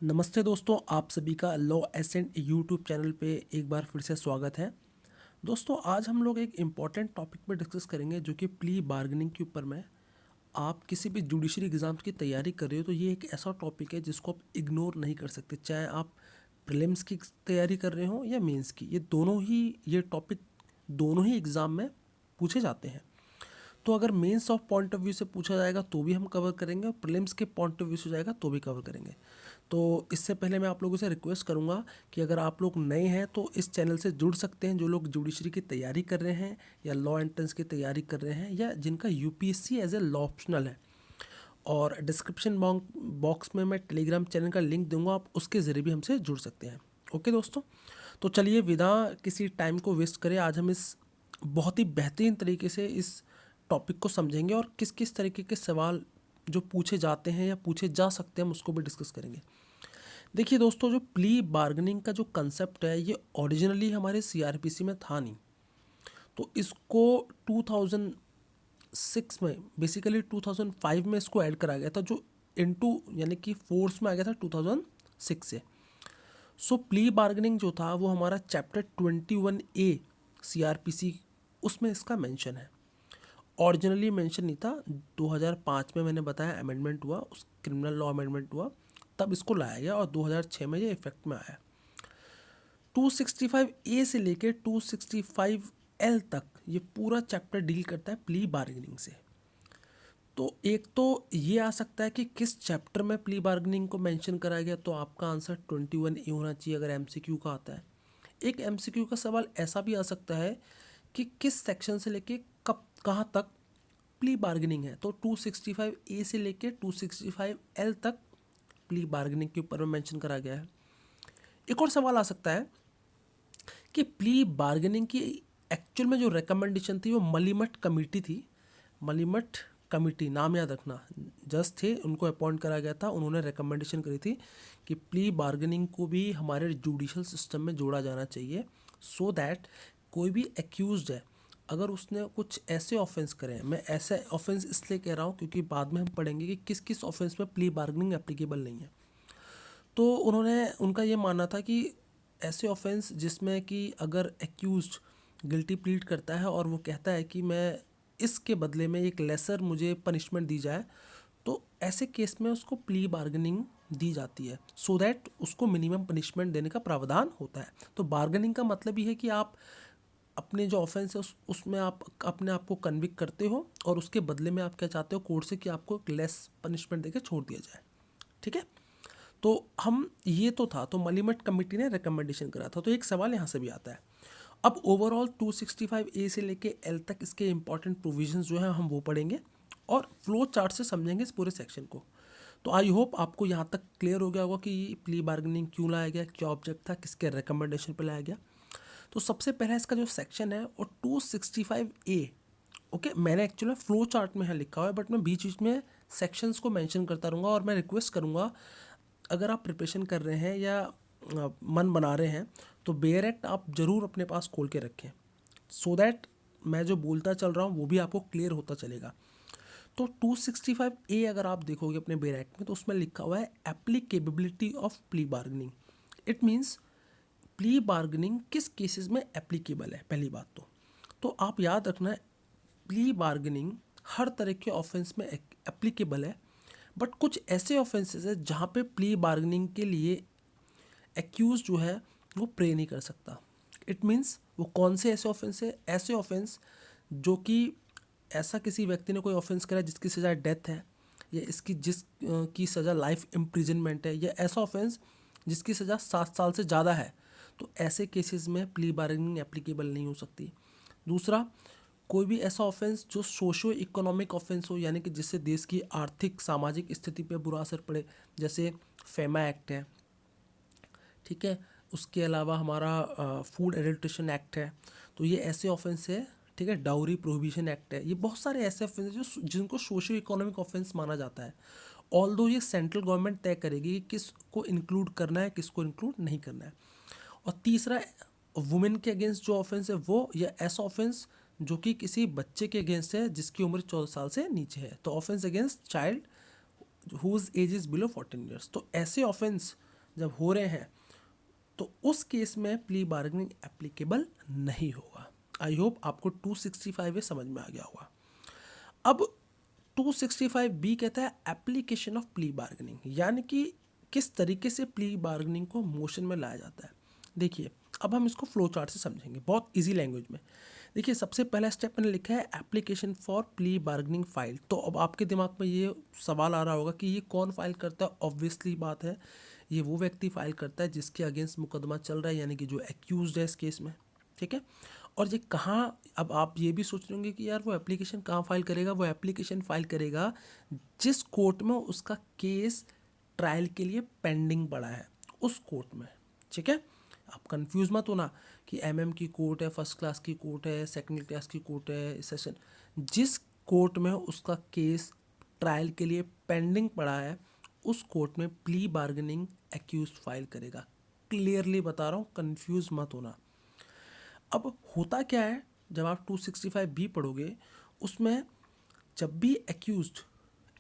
नमस्ते दोस्तों, आप सभी का लॉ एसेंट यूट्यूब चैनल पे एक बार फिर से स्वागत है। दोस्तों, आज हम लोग एक इम्पॉर्टेंट टॉपिक पे डिस्कस करेंगे जो कि प्ली बार्गेनिंग के ऊपर में। आप किसी भी जुडिशरी एग्ज़ाम्स की तैयारी कर रहे हो तो ये एक ऐसा टॉपिक है जिसको आप इग्नोर नहीं कर सकते, चाहे आप प्रीलिम्स की तैयारी कर रहे हो या मेंस की। ये टॉपिक दोनों ही एग्ज़ाम में पूछे जाते हैं। तो अगर mains of point of view से पूछा जाएगा तो भी हम कवर करेंगे और प्रीलिम्स के पॉइंट ऑफ व्यू से जाएगा तो भी कवर करेंगे। तो इससे पहले मैं आप लोगों से रिक्वेस्ट करूंगा कि अगर आप लोग नए हैं तो इस चैनल से जुड़ सकते हैं, जो लोग जुडिशरी की तैयारी कर रहे हैं या लॉ एंट्रेंस की तैयारी कर रहे हैं या जिनका UPSC as a law optional है। और डिस्क्रिप्शन बॉक्स में मैं टेलीग्राम चैनल का लिंक दूंगा, आप उसके ज़रिए भी हमसे जुड़ सकते हैं। ओके दोस्तों, तो चलिए बिना किसी टाइम को वेस्ट करें, आज हम इस बहुत ही बेहतरीन तरीके से इस टॉपिक को समझेंगे और किस किस तरीके के सवाल जो पूछे जाते हैं या पूछे जा सकते हैं हम उसको भी डिस्कस करेंगे। देखिए दोस्तों, जो प्ली बार्गेनिंग का जो कंसेप्ट है ये ओरिजिनली हमारे सीआरपीसी में था नहीं। तो इसको 2006 में, बेसिकली 2005 में इसको ऐड करा गया था, जो इनटू यानी कि फोर्स में आ गया था 2006 से। सो प्ली बार्गेनिंग जो था वो हमारा चैप्टर 21A सीआरपीसी, उसमें इसका मेंशन है। ओरिजिनली मेंशन नहीं था। 2005 में मैंने बताया अमेंडमेंट हुआ, उस क्रिमिनल लॉ अमेंडमेंट हुआ, तब इसको लाया गया और 2006 में ये इफेक्ट में आया। 265A से लेकर 265L तक ये पूरा चैप्टर डील करता है प्ली बार्गेनिंग से। तो एक तो ये आ सकता है कि किस चैप्टर में प्ली बार्गेनिंग को मेंशन करा गया, तो आपका आंसर 21A होना चाहिए अगर एमसीक्यू का आता है। एक एमसीक्यू का सवाल ऐसा भी आ सकता है कि किस सेक्शन से लेके कब कहाँ तक प्ली बार्गेनिंग है, तो 265A से लेके 265L तक प्ली बार्गेनिंग के ऊपर में मेंशन करा गया है। एक और सवाल आ सकता है कि प्ली बार्गेनिंग की एक्चुअल में जो रिकमेंडेशन थी वो मलीमठ कमेटी थी। मलीमठ कमेटी नाम याद रखना, जज थे, उनको अपॉइंट करा गया था। उन्होंने रिकमेंडेशन करी थी कि प्ली बार्गेनिंग को भी हमारे जुडिशल सिस्टम में जोड़ा जाना चाहिए, सो दैट कोई भी एक्यूज्ड है, अगर उसने कुछ ऐसे ऑफेंस करे हैं, मैं ऐसे ऑफेंस इसलिए कह रहा हूँ क्योंकि बाद में हम पढ़ेंगे कि किस किस ऑफेंस में प्ली बार्गेनिंग एप्लीकेबल नहीं है। तो उनका ये मानना था कि ऐसे ऑफेंस जिसमें कि अगर एक्यूज्ड गिल्टी प्लीड करता है और वो कहता है कि मैं इसके बदले में एक लेसर मुझे पनिशमेंट दी जाए, तो ऐसे केस में उसको प्ली बार्गेनिंग दी जाती है, सो दैट उसको मिनिमम पनिशमेंट देने का प्रावधान होता है। तो बार्गेनिंग का मतलब ये है कि आप अपने जो ऑफेंस है उसमें आप अपने आप को कन्विक्ट करते हो और उसके बदले में आप क्या चाहते हो कोर्ट से कि आपको एक लेस पनिशमेंट देके छोड़ दिया जाए। ठीक है, तो हम ये तो था, तो मलीमठ कमेटी ने रिकमेंडेशन करा था। तो एक सवाल यहाँ से भी आता है। अब ओवरऑल 265A से लेके एल तक इसके इंपॉर्टेंट प्रोविजंस जो है हम वो पढ़ेंगे और फ्लो चार्ट से समझेंगे इस पूरे सेक्शन को। तो आई होप आपको यहाँ तक क्लियर हो गया होगा कि प्ली बार्गेनिंग क्यों लाया गया, क्या ऑब्जेक्ट था, किसके रिकमेंडेशन पे लाया गया। तो सबसे पहला इसका जो सेक्शन है वो 265A। ओके, मैंने एक्चुअली फ्लो चार्ट में है लिखा हुआ है, बट मैं बीच बीच में सेक्शंस को मेंशन करता रहूँगा और मैं रिक्वेस्ट करूँगा, अगर आप प्रिपरेशन कर रहे हैं या मन बना रहे हैं तो बेयर एक्ट आप ज़रूर अपने पास खोल के रखें, सो दैट मैं जो बोलता चल रहा हूँ वो भी आपको क्लियर होता चलेगा। तो 265A अगर आप देखोगे अपने बेयर एक्ट में तो उसमें लिखा हुआ है applicability of plea bargaining. It means plea bargaining किस केसेस में एप्लीकेबल है, पहली बात तो आप याद रखना है, प्ली बार्गेनिंग हर तरह के ऑफेंस में एप्लीकेबल है, बट कुछ ऐसे ऑफेंसेस है जहाँ पे प्ली बार्गेनिंग के लिए एक्यूज जो है वो प्रे नहीं कर सकता। इट मीन्स वो कौन से ऐसे ऑफेंस है, ऐसे ऑफेंस जो कि ऐसा किसी व्यक्ति ने कोई ऑफेंस करा जिसकी सज़ा डेथ है, या इसकी की सज़ा लाइफ इम्प्रिजनमेंट है, या ऐसा ऑफेंस जिसकी सज़ा 7 साल से ज़्यादा है, तो ऐसे केसेस में प्ली बार्गेनिंग एप्लीकेबल नहीं हो सकती। दूसरा, कोई भी ऐसा ऑफेंस जो सोशो इकोनॉमिक ऑफेंस हो, यानी कि जिससे देश की आर्थिक सामाजिक स्थिति पर बुरा असर पड़े, जैसे फेमा एक्ट है, ठीक है, उसके अलावा हमारा फूड एडल्ट्रेशन एक्ट है, तो ये ऐसे ऑफेंस है। ठीक है, डाउरी प्रोहिबिशन एक्ट है, ये बहुत सारे ऐसे ऑफेंस हैं जो जिनको सोशियो इकोनॉमिक ऑफेंस माना जाता है। ऑल दो ये सेंट्रल गवर्नमेंट तय करेगी कि किसको इंक्लूड करना है, किसको इंक्लूड नहीं करना है। और तीसरा, वुमेन के अगेंस्ट जो ऑफेंस है वो, या ऐसा ऑफेंस जो कि किसी बच्चे के अगेंस्ट है जिसकी उम्र 14 साल से नीचे है, तो offence against child whose age is below 14 years. तो ऐसे ऑफेंस जब हो रहे हैं तो उस केस में प्ली बार्गेनिंग एप्लीकेबल नहीं होगा। आई होप आपको 265 समझ में आ गया होगा। अब 265B कहता है एप्लीकेशन ऑफ प्ली बार्गेनिंग, यानी कि किस तरीके से प्ली बार्गेनिंग को मोशन में लाया जाता है। देखिए, अब हम इसको फ्लो चार्ट से समझेंगे बहुत इजी लैंग्वेज में। देखिए, सबसे पहला स्टेप मैंने लिखा है application for plea bargaining file. तो अब आपके दिमाग में ये सवाल आ रहा होगा कि ये कौन फाइल करता है। ऑब्वियसली बात है, ये वो व्यक्ति फाइल करता है जिसके अगेंस्ट मुकदमा चल रहा है, यानी कि जो एक्यूज्ड है इस केस में। ठीक है, और ये कहाँ, अब आप ये भी सोच रहे होंगे कि यार वो एप्लीकेशन कहाँ फाइल करेगा। वो एप्लीकेशन फाइल करेगा जिस कोर्ट में उसका केस ट्रायल के लिए पेंडिंग पड़ा है, उस कोर्ट में। ठीक है, आप कंफ्यूज मत होना कि एमएम की कोर्ट है, फर्स्ट क्लास की कोर्ट है, सेकंड क्लास की कोर्ट है, सेशन। जिस कोर्ट में उसका केस ट्रायल के लिए पेंडिंग पड़ा है, उस कोर्ट में प्ली बार्गेनिंग एक्यूज फाइल करेगा। क्लियरली बता रहा हूँ, कंफ्यूज मत होना। अब होता क्या है, जब आप 265B पढ़ोगे, उसमें जब भी एक्यूज्ड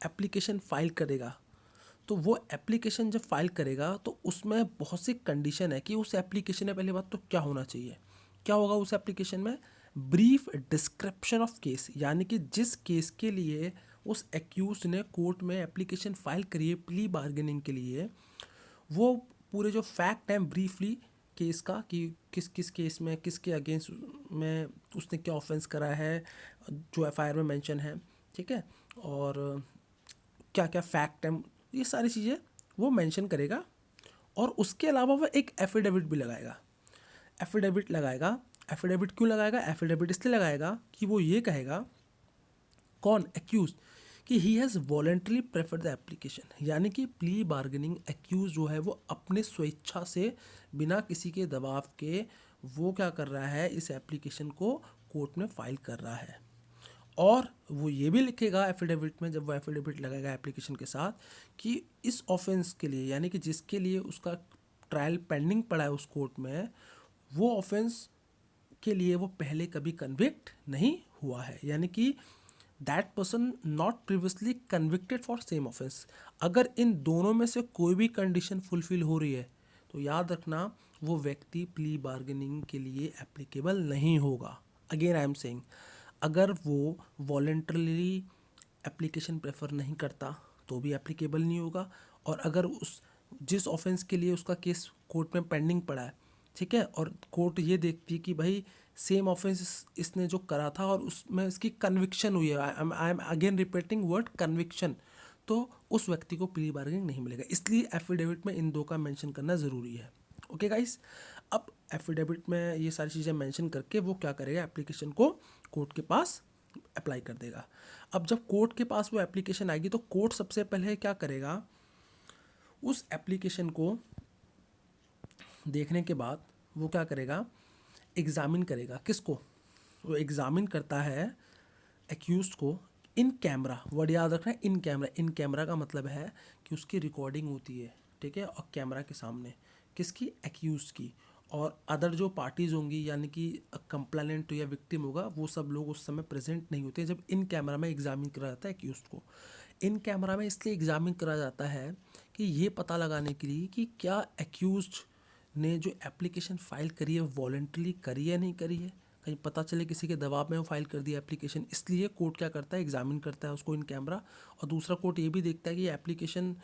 एप्लीकेशन फाइल करेगा, तो वो एप्लीकेशन जब फाइल करेगा तो उसमें बहुत सी कंडीशन है कि उस एप्लीकेशन में पहले बात तो क्या होना चाहिए। क्या होगा उस एप्लीकेशन में? ब्रीफ डिस्क्रिप्शन ऑफ केस, यानी कि जिस केस के लिए उस एक्यूज ने कोर्ट में एप्लीकेशन फाइल करी है प्ली बार्गेनिंग के लिए, वो पूरे जो फैक्ट हैं ब्रीफली केस का, कि किस किस केस में किसके अगेंस्ट में उसने क्या ऑफेंस करा है, जो एफआईआर में मेंशन है। ठीक है, और क्या क्या फैक्ट है, ये सारी चीज़ें वो मेंशन करेगा। और उसके अलावा वो एक एफिडेविट भी लगाएगा। एफिडेविट लगाएगा। एफिडेविट क्यों लगाएगा? एफिडेविट इसलिए लगाएगा कि वो ये कहेगा, कौन? एक्यूज, कि he has voluntary prefer the application, यानी कि प्ली बार्गेनिंग एक्यूज जो है वो अपने स्वेच्छा से, बिना किसी के दबाव के, वो क्या कर रहा है, इस एप्लीकेशन को कोर्ट में फाइल कर रहा है। और वो ये भी लिखेगा एफिडेविट में, जब वो एफिडेविट लगाएगा एप्लीकेशन के साथ, कि इस ऑफेंस के लिए, यानी कि जिसके लिए उसका ट्रायल पेंडिंग पड़ा है उस कोर्ट में, वो ऑफेंस के लिए वो पहले कभी कन्विक्ट नहीं हुआ है, यानी कि that person not previously convicted for same offence. अगर इन दोनों में से कोई भी कंडीशन फुलफिल हो रही है तो याद रखना वो व्यक्ति प्ली बार्गेनिंग के लिए एप्लीकेबल नहीं होगा। अगेन आई एम सेइंग, अगर वो वॉलेंटरली एप्लीकेशन प्रेफर नहीं करता तो भी एप्लीकेबल नहीं होगा। और अगर उस जिस ऑफेंस के लिए उसका केस कोर्ट में पेंडिंग पड़ा है, ठीक है, और कोर्ट ये देखती है कि भाई सेम ऑफेंस इसने जो करा था और उसमें इसकी कन्विक्शन हुई है, I am again repeating word conviction, तो उस व्यक्ति को प्ली बार्गेनिंग नहीं मिलेगा। इसलिए एफिडेविट में इन दो का मेंशन करना ज़रूरी है। ओके गाइस, अब एफिडेविट में ये सारी चीज़ें मेंशन करके वो क्या करेगा, एप्लीकेशन को कोर्ट के पास अप्लाई कर देगा। अब जब कोर्ट के पास वो एप्लीकेशन आएगी तो कोर्ट सबसे पहले क्या करेगा, उस एप्लीकेशन को देखने के बाद वो क्या करेगा, एग्ज़ामिन करेगा। किसको? वो एग्ज़ामिन करता है एक्यूज को इन कैमरा। वर्ड याद रखना है, इन कैमरा। इन कैमरा का मतलब है कि उसकी रिकॉर्डिंग होती है, ठीक है, और कैमरा के सामने। किसकी? एक्यूज की। और अदर जो पार्टीज़ होंगी, यानी कि कंप्लेनेंट या विक्टिम होगा, वो सब लोग उस समय प्रेजेंट नहीं होते जब इन कैमरा में एग्जामिन करा जाता है एक्यूज को। इन कैमरा में इसलिए एग्जामिन करा जाता है कि ये पता लगाने के लिए कि क्या एक्यूज ने जो एप्लीकेशन फ़ाइल करी है वॉलेंटरली करी है नहीं करी है। कहीं पता चले किसी के दबाव में वो फाइल कर दिया एप्लीकेशन, इसलिए कोर्ट क्या करता है, एग्जामिन करता है उसको इन कैमरा। और दूसरा कोर्ट ये भी देखता है कि एप्लीकेशन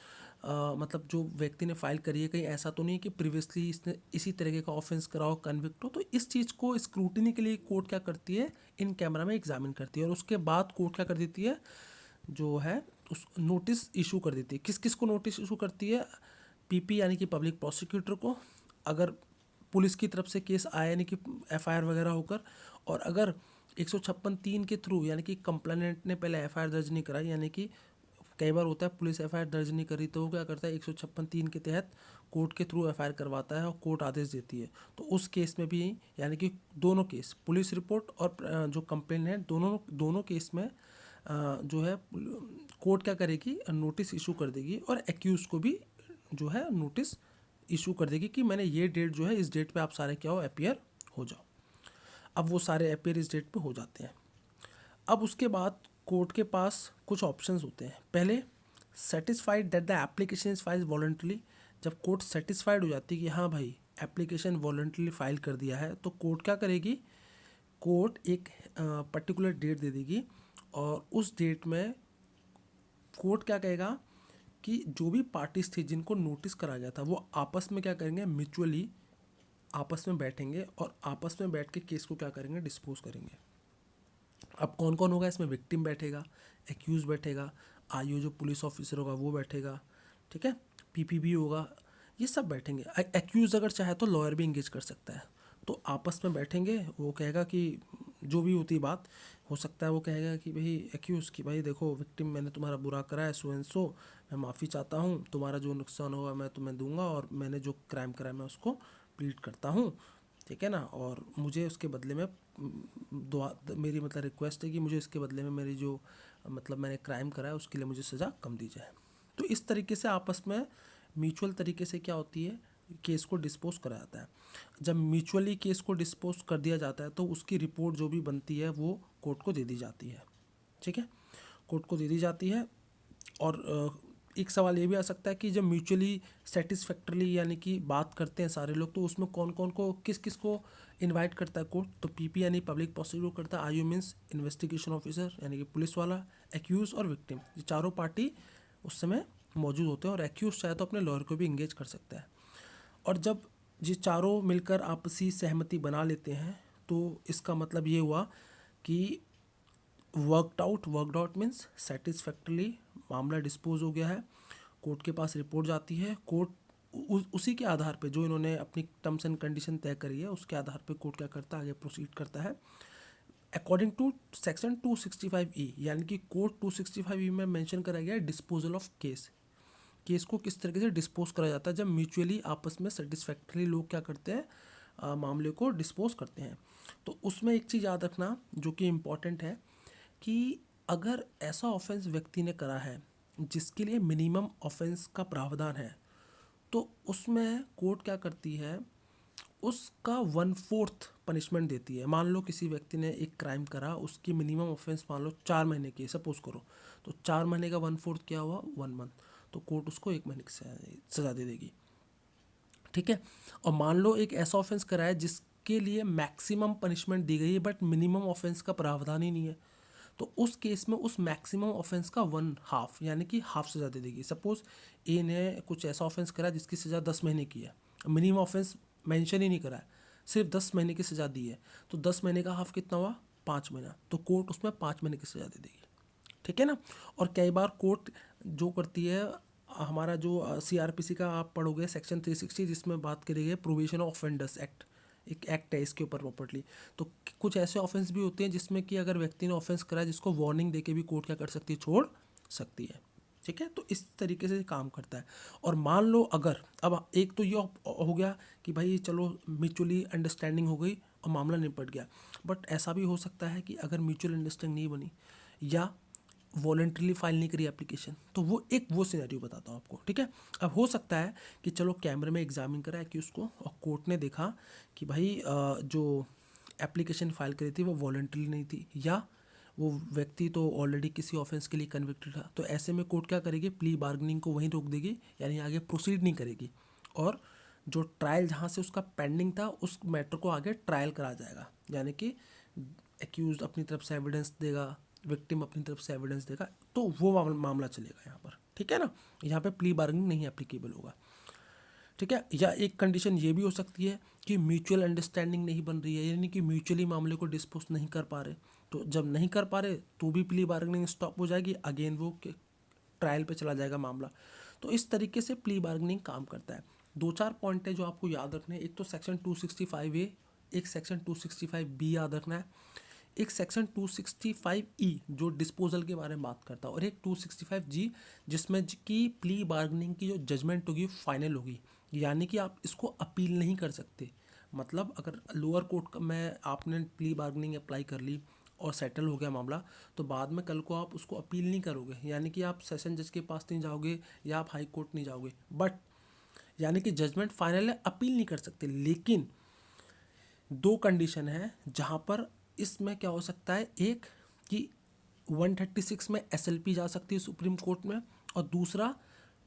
मतलब जो व्यक्ति ने फाइल करी है, कहीं ऐसा तो नहीं है कि प्रीवियसली इसने इसी तरीके का ऑफेंस करा हो, कन्विक्ट हो। तो इस चीज़ को स्क्रूटिनी के लिए कोर्ट क्या करती है, इन कैमरा में एग्जामिन करती है। और उसके बाद कोर्ट क्या कर देती है, जो है उस नोटिस इशू कर देती है। किस किस को नोटिस इशू करती है? पीपी यानी कि पब्लिक प्रोसिक्यूटर को, अगर पुलिस की तरफ से केस आया यानी कि एफआईआर वगैरह होकर, और अगर 156(3) के थ्रू, यानी कि कंप्लेनेंट ने पहले एफआईआर दर्ज नहीं कराई, यानी कि कई बार होता है पुलिस एफआईआर दर्ज नहीं करी, तो वो क्या करता है 156(3) के तहत कोर्ट के थ्रू एफआईआर करवाता है और कोर्ट आदेश देती है। तो उस केस में भी, यानी कि दोनों केस, पुलिस रिपोर्ट और जो कंप्लेन है, दोनों दोनों केस में जो है कोर्ट क्या करेगी, नोटिस इशू कर देगी और एक्यूज को भी जो है नोटिस इशू कर देगी कि मैंने ये डेट जो है, इस डेट पे आप सारे क्या हो, अपीयर हो जाओ। अब वो सारे अपीयर इस डेट पे हो जाते हैं। अब उसके बाद कोर्ट के पास कुछ ऑप्शंस होते हैं। पहले satisfied that the application is file voluntarily, जब कोर्ट सेटिस्फाइड हो जाती है कि हाँ भाई एप्लीकेशन वॉलंटरली फाइल कर दिया है, तो कोर्ट क्या करेगी, कोर्ट एक पर्टिकुलर डेट दे देगी और उस डेट में कोर्ट क्या कहेगा कि जो भी पार्टीज थे जिनको नोटिस करा गया था वो आपस में क्या करेंगे, म्यूचुअली आपस में बैठेंगे और आपस में बैठ के केस को क्या करेंगे, डिस्पोज करेंगे। अब कौन कौन होगा इसमें, विक्टिम बैठेगा, एक्यूज बैठेगा, आईओ जो पुलिस ऑफिसर होगा वो बैठेगा, ठीक है, पीपीबी होगा, ये सब बैठेंगे। एक्यूज अगर चाहे तो लॉयर भी इंगेज कर सकता है। तो आपस में बैठेंगे, वो कहेगा कि जो भी होती बात, हो सकता है वो कहेगा कि भाई एक्यूज कि भाई देखो विक्टिम मैंने तुम्हारा बुरा करा है, सो एंड सो, मैं माफ़ी चाहता हूँ, तुम्हारा जो नुकसान होगा मैं तुम्हें दूंगा और मैंने जो क्राइम करा है मैं उसको प्लीड करता हूँ, ठीक है ना, और मुझे उसके बदले में दुआ, मेरी मतलब रिक्वेस्ट है कि मुझे इसके बदले में मेरी जो मतलब मैंने क्राइम करा है उसके लिए मुझे सज़ा कम दी जाए। तो इस तरीके से आपस में म्यूचुअल तरीके से क्या होती है, केस को डिस्पोज करा जाता है। जब म्यूचुअली केस को डिस्पोज कर दिया जाता है तो उसकी रिपोर्ट जो भी बनती है वो कोर्ट को दे दी जाती है, ठीक है, कोर्ट को दे दी जाती है। और एक सवाल ये भी आ सकता है कि जब म्यूचुअली सेटिस्फैक्टरली यानी कि बात करते हैं सारे लोग, तो उसमें कौन कौन को किस किस को इनवाइट करता है कोर्ट, तो पीपी यानी पब्लिक प्रोसिक्यूटर करता है, आईओ मीन्स इन्वेस्टिगेशन ऑफिसर यानी कि पुलिस वाला, एक्यूज और विक्टिम, ये चारों पार्टी उस समय मौजूद होते हैं और एक्यूज चाहे तो अपने लॉयर को भी इंगेज कर सकता है। और जब ये चारों मिलकर आपसी सहमति बना लेते हैं तो इसका मतलब ये हुआ कि वर्कड आउट मीन्स सेटिस्फैक्टरली, मामला डिस्पोज हो गया है, कोर्ट के पास रिपोर्ट जाती है, कोर्ट उसी के आधार पे जो इन्होंने अपनी टर्म्स एंड कंडीशन तय करी है उसके आधार पे कोर्ट क्या करता है, आगे प्रोसीड करता है अकॉर्डिंग टू सेक्शन 265E, यानी कि कोर्ट 265E में मेंशन करा गया है डिस्पोजल ऑफ केस, केस को किस तरीके से डिस्पोज करा जाता है जब म्यूचुअली आपस में सेटिस्फैक्टरी लोग क्या करते हैं, मामले को डिस्पोज करते हैं। तो उसमें एक चीज़ याद रखना जो कि इम्पॉर्टेंट है कि अगर ऐसा ऑफेंस व्यक्ति ने करा है जिसके लिए मिनिमम ऑफेंस का प्रावधान है, तो उसमें कोर्ट क्या करती है, उसका 1/4 पनिशमेंट देती है। मान लो किसी व्यक्ति ने एक क्राइम करा, उसकी मिनिमम ऑफेंस मान लो 4 महीने की, सपोज करो, तो 4 महीने का 1/4 क्या हुआ, 1 मंथ, तो कोर्ट उसको 1 महीने की सजा दे देगी, ठीक है। और मान लो एक ऐसा ऑफेंस करा है जिसके लिए मैक्सिमम पनिशमेंट दी गई है बट मिनिमम ऑफेंस का प्रावधान ही नहीं है, तो उस केस में उस मैक्सिमम ऑफेंस का 1/2 यानी कि हाफ सज़ा दे देगी। सपोज ए ने कुछ ऐसा ऑफेंस करा जिसकी सज़ा 10 महीने की है, मिनिमम ऑफेंस मेंशन ही नहीं करा है, सिर्फ 10 महीने की सज़ा दी है, तो 10 महीने का हाफ कितना हुआ, 5 महीना, तो कोर्ट उसमें 5 महीने की सज़ा दे देगी, ठीक है ना। और कई बार कोर्ट जो करती है, हमारा जो सीआरपीसी का आप पढ़ोगे सेक्शन 360 जिसमें बात करी गई प्रोविजन ऑफ ऑफेंडर्स एक्ट, एक एक्ट है इसके ऊपर प्रॉपर्ली, तो कुछ ऐसे ऑफेंस भी होते हैं जिसमें कि अगर व्यक्ति ने ऑफेंस करा है जिसको वार्निंग देके भी कोर्ट क्या कर सकती है, छोड़ सकती है, ठीक है। तो इस तरीके से काम करता है। और मान लो अगर अब एक तो ये हो गया कि भाई चलो म्यूचुअली अंडरस्टैंडिंग हो गई और मामला निपट गया, बट ऐसा भी हो सकता है कि अगर म्यूचुअल अंडरस्टैंडिंग नहीं बनी या वॉलेंटरली फाइल नहीं करी एप्लीकेशन, तो वो सिनेरियो बताता हूँ आपको, ठीक है। अब हो सकता है कि चलो कैमरे में एग्जामिन करा कि उसको और कोर्ट ने देखा कि भाई जो एप्लीकेशन फाइल करी थी वो वॉलेंटरली नहीं थी या वो व्यक्ति तो ऑलरेडी किसी ऑफेंस के लिए कन्विक्टेड था, तो ऐसे में कोर्ट क्या करेगी, प्ली बार्गेनिंग को वहीं रोक देगी, यानी आगे प्रोसीड नहीं करेगी और जो ट्रायल जहाँ से उसका पेंडिंग था उस मैटर को आगे ट्रायल करा जाएगा, यानी कि एक्यूज अपनी तरफ से एविडेंस देगा, विक्टिम अपनी तरफ से एविडेंस देगा, तो वो मामला चलेगा यहाँ पर, ठीक है ना। यहाँ पे प्ली बार्गेनिंग नहीं एप्लीकेबल होगा, ठीक है। या एक कंडीशन ये भी हो सकती है कि म्यूचुअल अंडरस्टैंडिंग नहीं बन रही है, यानी कि म्यूचुअली मामले को डिस्पोज नहीं कर पा रहे, तो जब नहीं कर पा रहे तो भी प्ली बार्गेनिंग स्टॉप हो जाएगी, अगेन वो ट्रायल पे चला जाएगा मामला। तो इस तरीके से प्ली बार्गेनिंग काम करता है। 2-4 पॉइंट है जो आपको याद रखने हैं, एक तो सेक्शन 265A, एक सेक्शन 265B याद रखना है, एक सेक्शन 265E जो डिस्पोजल के बारे में बात करता है और एक 265G जिसमें की प्ली बार्गेनिंग की जो जजमेंट होगी फाइनल होगी, यानी कि आप इसको अपील नहीं कर सकते। मतलब अगर लोअर कोर्ट में आपने प्ली बार्गेनिंग अप्लाई कर ली और सेटल हो गया मामला, तो बाद में कल को आप उसको अपील नहीं करोगे, यानी कि आप सेशन जज के पास नहीं जाओगे या आप हाई कोर्ट नहीं जाओगे, बट यानी कि जजमेंट फाइनल है, अपील नहीं कर सकते। लेकिन 2 कंडीशन है जहाँ पर इसमें क्या हो सकता है, एक कि 136 में एसएलपी जा सकती है सुप्रीम कोर्ट में, और दूसरा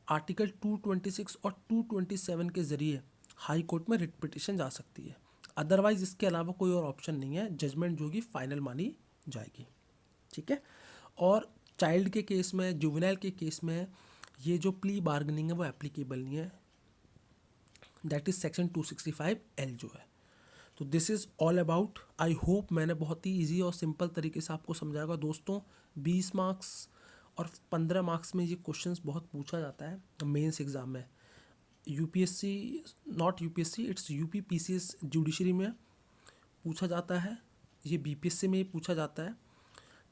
आर्टिकल 226 और 227 के ज़रिए हाई कोर्ट में रिट पिटिशन जा सकती है। अदरवाइज इसके अलावा कोई और ऑप्शन नहीं है, जजमेंट जो कि फाइनल मानी जाएगी। ठीक है। और चाइल्ड के केस में, जुवेनाइल के केस में ये जो प्ली बार्गेनिंग है वो एप्लीकेबल नहीं है, दैट इज़ सेक्शन 265L जो है। तो this is all about. I hope मैंने बहुत ही इजी और सिंपल तरीके से आपको समझाया दोस्तों। 20 मार्क्स और 15 मार्क्स में ये क्वेश्चंस बहुत पूछा जाता है मेंस एग्ज़ाम में। UPSC, not UPSC, it's UPPCS judiciary में पूछा जाता है, ये बीपीएससी में ही पूछा जाता है।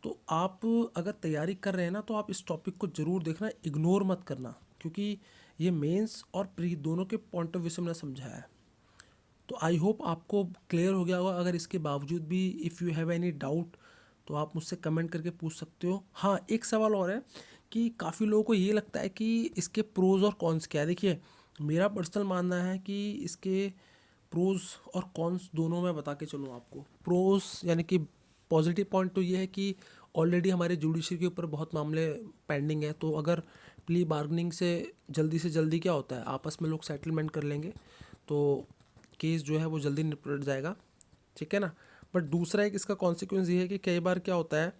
तो आप अगर तैयारी कर रहे हैं ना, तो आप इस टॉपिक को ज़रूर देखना, इग्नोर मत करना, क्योंकि ये मेंस और प्री दोनों के पॉइंट ऑफ व्यू से मैंने समझाया है। तो आई होप आपको क्लियर हो गया होगा। अगर इसके बावजूद भी if you have any doubt तो आप मुझसे कमेंट करके पूछ सकते हो। हाँ, एक सवाल और है कि काफ़ी लोगों को ये लगता है कि इसके प्रोज़ और कॉन्स क्या है। देखिए, मेरा पर्सनल मानना है कि इसके प्रोज़ और कॉन्स दोनों मैं बता के चलूँ आपको। प्रोज़ यानी कि पॉजिटिव पॉइंट तो ये है कि ऑलरेडी हमारे जुडिशरी के ऊपर बहुत मामले पेंडिंग है, तो अगर प्ली बार्गेनिंग से जल्दी क्या होता है, आपस में लोग सेटलमेंट कर लेंगे तो केस जो है वो जल्दी निपट जाएगा। ठीक है ना। बट दूसरा एक इसका कॉन्सिक्वेंस ये है कि कई बार क्या होता है,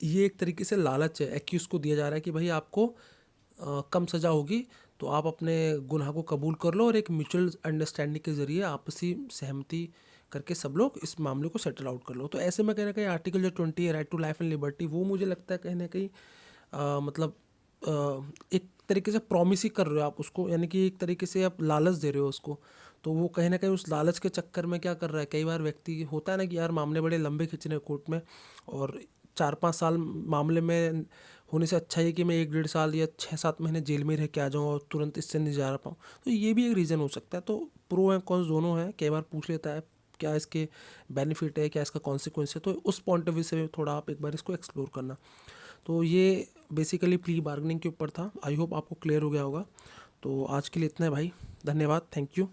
ये एक तरीके से लालच है, एक्यूज को दिया जा रहा है कि भाई आपको कम सज़ा होगी तो आप अपने गुनाह को कबूल कर लो और एक म्यूचुअल अंडरस्टैंडिंग के ज़रिए आपसी सहमति करके सब लोग इस मामले को सेटल आउट कर लो। तो ऐसे में कहीं ना कहीं आर्टिकल जो 20 है, right to life and liberty, वो मुझे लगता है कहीं ना कहीं मतलब एक तरीके से प्रॉमिस ही कर रहे हो आप उसको, यानी कि एक तरीके से आप लालच दे रहे हो उसको। तो वो कहीं ना कहीं उस लालच के चक्कर में क्या कर रहा है, कई बार व्यक्ति होता है ना कि यार मामले बड़े लंबे खींच रहे हैं कोर्ट में, और 4-5 साल मामले में होने से अच्छा है कि मैं 1-1.5 साल या 6-7 महीने जेल में रह के आ जाऊँ और तुरंत इससे निजारा पाऊँ। तो ये भी एक रीज़न हो सकता है। तो प्रो एंड कॉन्स दोनों हैं, कई बार पूछ लेता है क्या इसके बेनिफिट है, क्या इसका कॉन्सिक्वेंस है। तो उस पॉइंट ऑफ व्यू से थोड़ा आप एक बार इसको एक्सप्लोर करना। तो ये बेसिकली प्ली बार्गेनिंग के ऊपर था। आई होप आपको क्लियर हो गया होगा। तो आज के लिए इतना है भाई, धन्यवाद, थैंक यू।